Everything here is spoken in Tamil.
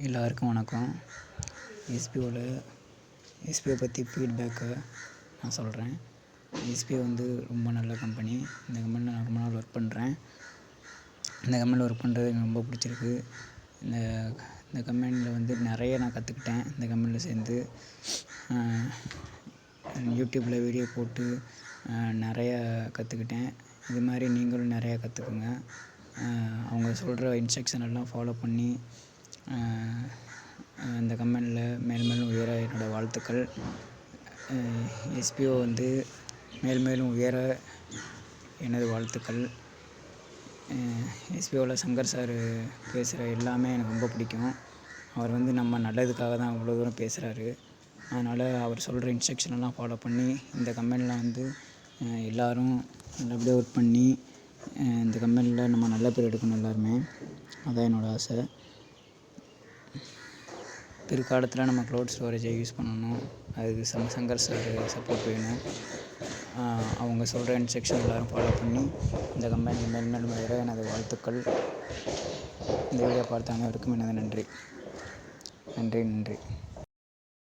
எல்லாருக்கும் வணக்கம். எஸ்பிஓ பற்றி ஃபீட்பேக்கை நான் சொல்கிறேன். எஸ்பிஓ வந்து ரொம்ப நல்ல கம்பெனி. இந்த கம்பெனியில் நான் ரொம்ப நாள் ஒர்க் பண்ணுறேன். இந்த கம்பெனியில் ஒர்க் பண்ணுறது எனக்கு ரொம்ப பிடிச்சிருக்கு. இந்த இந்த கம்பெனியில் வந்து நிறைய நான் கற்றுக்கிட்டேன். இந்த கம்பெனியில் சேர்ந்து யூடியூப்பில் வீடியோ போட்டு நிறையா கற்றுக்கிட்டேன். இது மாதிரி நீங்களும் நிறையா கற்றுக்குங்க. அவங்க சொல்கிற இன்ஸ்ட்ரக்ஷன் எல்லாம் ஃபாலோ பண்ணி இந்த கம்பெனியில் மேலும் உயர என்னோடய வாழ்த்துக்கள். எஸ்பிஓ வந்து மேலும் உயர எனது வாழ்த்துக்கள். எஸ்பிஓவில் சங்கர் சார் பேசுகிற எல்லாமே எனக்கு ரொம்ப பிடிக்கும். அவர் வந்து நம்ம நல்லதுக்காக தான் இவ்வளோ தூரம் பேசுகிறாரு. அதனால் அவர் சொல்கிற இன்ஸ்ட்ரக்ஷனெல்லாம் ஃபாலோ பண்ணி இந்த கம்பெனியில் வந்து எல்லோரும் நல்லபடியாக ஒர்க் பண்ணி இந்த கம்பெனியில் நம்ம நல்ல பேர் எடுக்கணும் எல்லாருமே. அதுதான் என்னோடய ஆசை. பிற்காலத்தில் நம்ம க்ளவுட் ஸ்டோரேஜை யூஸ் பண்ணணும். அதுக்கு சங்கர் சார் சப்போர்ட் வேணும். அவங்க சொல்கிற இன்ஸ்ட்ரக்ஷன் எல்லோரும் ஃபாலோ பண்ணி இந்த கம்பெனி மேலும் உயர எனது வாழ்த்துக்கள். இந்த வீடியோ பார்த்த அனைவருக்கும் எனது நன்றி.